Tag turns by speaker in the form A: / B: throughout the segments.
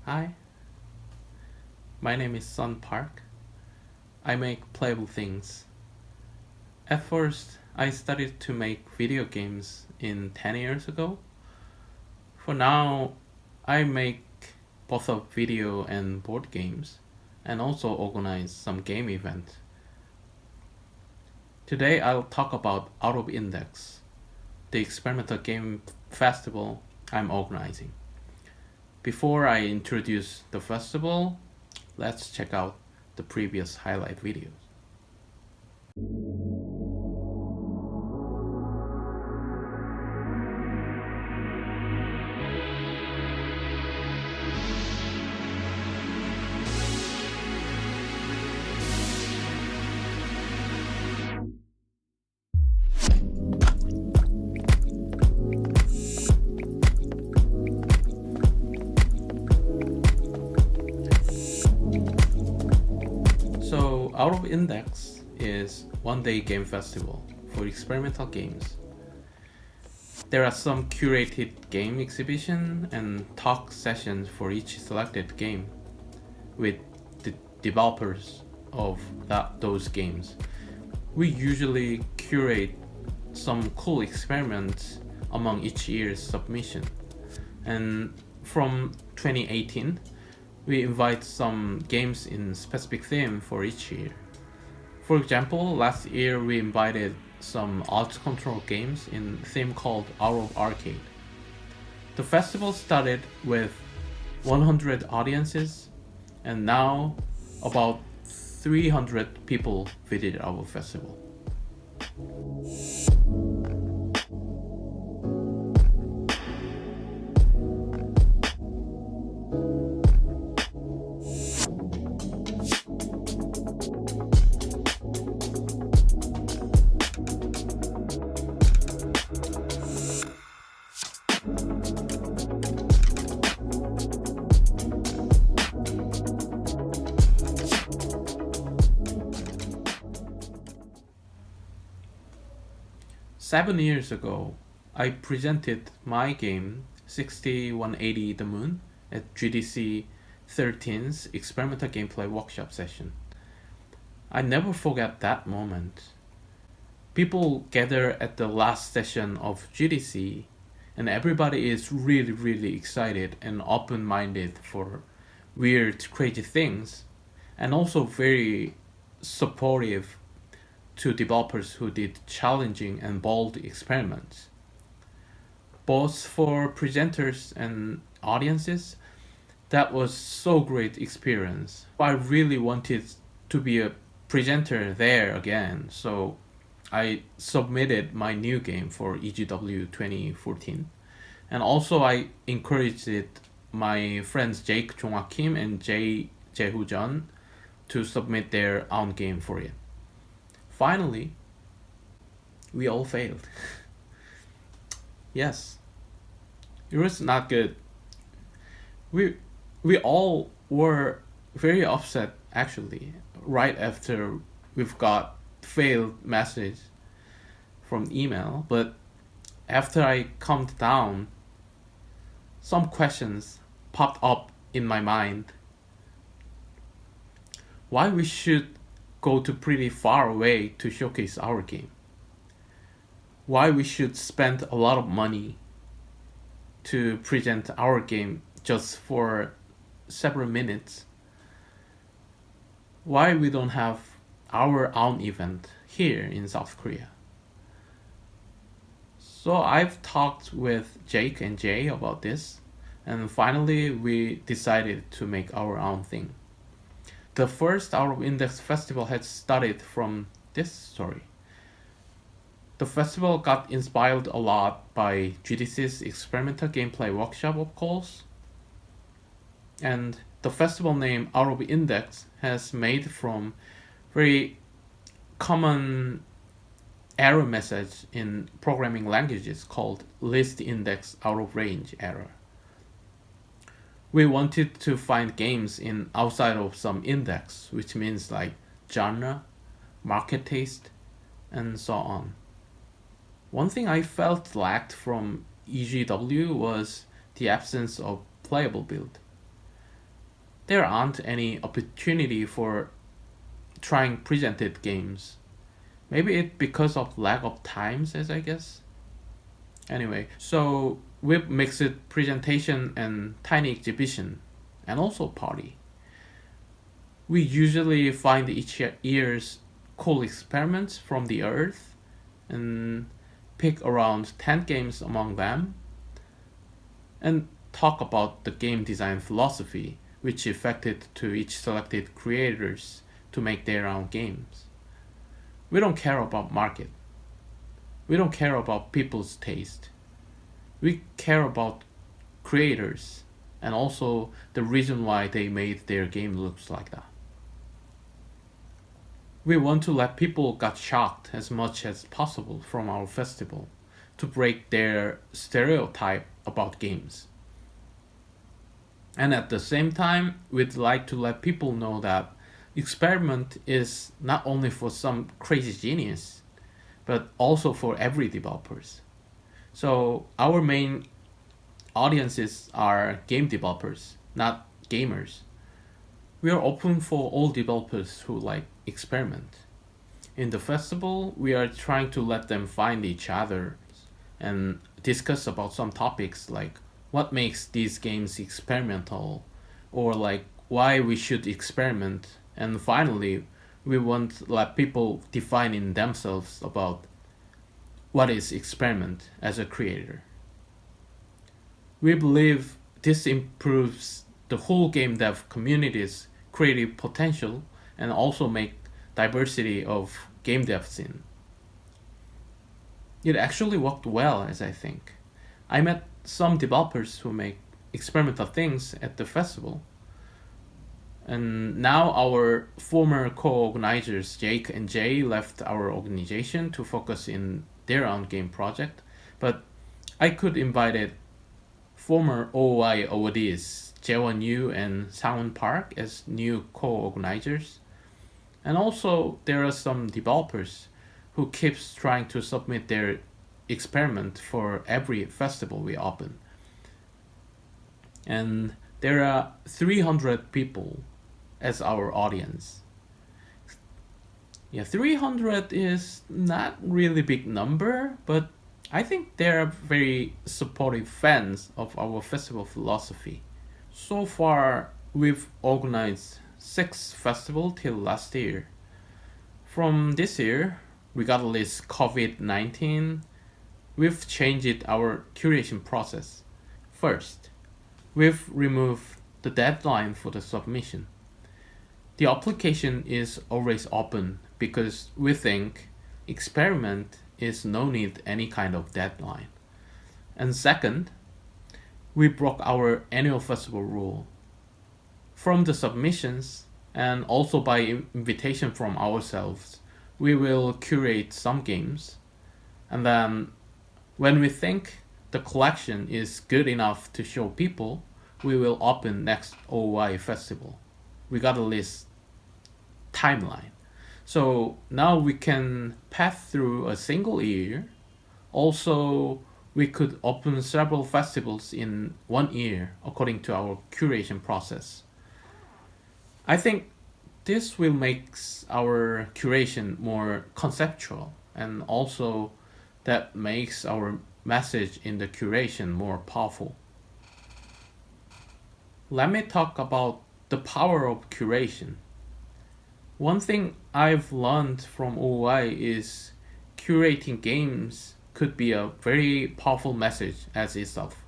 A: Hi, my name is Sun Park. I make playable things. At first, I started to make video games in 10 years ago. For now, I make both of video and board games, and also organize some game events. Today, I'll talk about Out of Index, the experimental game festival I'm organizing. Before I introduce the festival, let's check out the previous highlight videos. So, Out of Index is one-day game festival for experimental games. There are some curated game exhibition and talk sessions for each selected game with the developers of those games. We usually curate some cool experiments among each year's submission. And from 2018, we invite some games in specific theme for each year. For example, last year we invited some alt control games in a theme called Out of Arcade. The festival started with 100 audiences, and now about 300 people visit our festival. Seven years ago, I presented my game 6180 The Moon at GDC 13's experimental gameplay workshop session. I never forget that moment. People gather at the last session of GDC, and everybody is really excited and open-minded for weird, crazy things, and also very supportive to developers who did challenging and bold experiments. Both for presenters and audiences, that was so great experience. I really wanted to be a presenter there again, so I submitted my new game for EGW 2014. And also I encouraged my friends Jake Jongak Kim and Jae Jae-hoo Jeon to submit their own game for it. Finally, we all failed. Yes, it was not good. We all were very upset actually right after we've got failed message from email, but after I calmed down, some questions popped up in my mind. Why we should go to pretty far away to showcase our game? Why we should spend a lot of money to present our game just for several minutes? Why we don't have our own event here in South Korea? So I've talked with Jake and Jay about this, and finally we decided to make our own thing. The first Out of Index festival had started from this story. The festival got inspired a lot by GDC's experimental gameplay workshop, of course. And the festival name Out of Index has made from very common error message in programming languages called list index out of range error. We wanted to find games in outside of some index, which means like genre, market taste, and so on. One thing I felt lacked from EGW was the absence of playable build. there aren't any opportunity for trying presented games. Maybe it's because of lack of times, as I guess. Anyway, so with mixed presentation and tiny exhibition, and also party, we usually find each year's cool experiments from the earth and pick around 10 games among them and talk about the game design philosophy which affected to each selected creators to make their own games. We don't care about market. We don't care about people's taste. We care about creators and also the reason why they made their game looks like that. We want to let people get shocked as much as possible from our festival to break their stereotype about games. And at the same time, we'd like to let people know that experiment is not only for some crazy genius, but also for every developers. So our main audiences are game developers, not gamers. We are open for all developers who like experiment. In the festival, we are trying to let them find each other and discuss about some topics like what makes these games experimental or like why we should experiment. And finally, we want to let people define in themselves about what is experiment as a creator. We believe this improves the whole game dev community's creative potential and also make diversity of game dev scene. It actually worked well, as I think. I met some developers who make experimental things at the festival. And now our former co-organizers Jake and Jay left our organization to focus in their own game project, but I could invited former OOI awardees Jaewon Yu and Sangwon Park as new co-organizers. And also there are some developers who keeps trying to submit their experiment for every festival we open. And there are 300 people as our audience. Yeah, 300 is not really big number, but I think they are very supportive fans of our festival philosophy. So far, we've organized 6 festivals till last year. From this year, regardless COVID-19, we've changed our curation process. First, we've removed the deadline for the submission. The application is always open because we think experiment is no need any kind of deadline. And second, we broke our annual festival rule. From the submissions and also by invitation from ourselves, we will curate some games, and then when we think the collection is good enough to show people, we will open next OY festival. We got a list timeline. So now we can pass through a single year. Also, we could open several festivals in 1 year according to our curation process. I think this will make our curation more conceptual, and also that makes our message in the curation more powerful. Let me talk about the power of curation. One thing I've learned from OI is curating games could be a very powerful message as itself.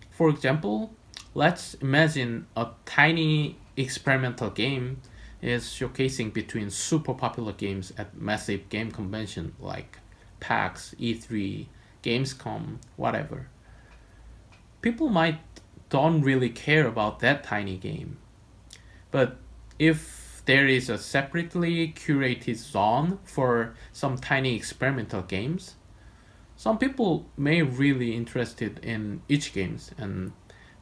A: For example, let's imagine a tiny experimental game is showcasing between super popular games at massive game convention like PAX, E3, Gamescom, whatever. People might don't really care about that tiny game. But if there is a separately curated zone for some tiny experimental games, some people may really interested in each games, and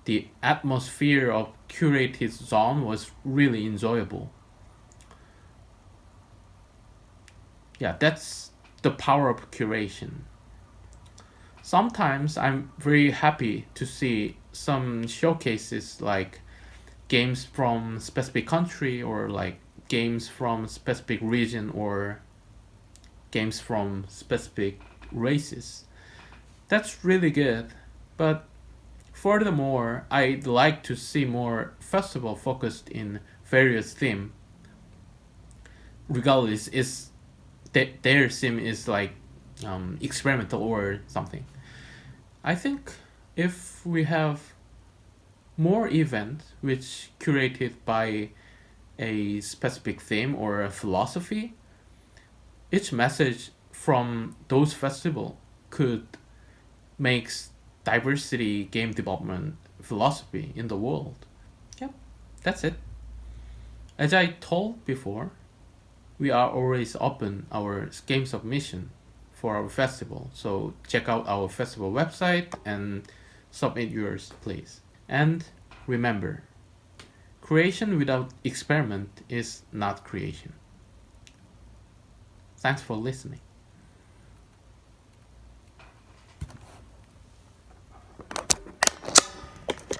A: the atmosphere of curated zone was really enjoyable. Yeah, that's the power of curation. Sometimes I'm very happy to see some showcases like games from specific country, or like games from specific region, or games from specific races. That's really good. But furthermore, I'd like to see more festival focused in various theme. Regardless, is their theme is like experimental or something. I think if we have more events which curated by a specific theme or a philosophy, each message from those festival could make diversity game development philosophy in the world. Yep, that's it. As I told before, we are always open our game submission for our festival. So check out our festival website and submit yours, please. And remember, creation without experiment is not creation. Thanks for listening.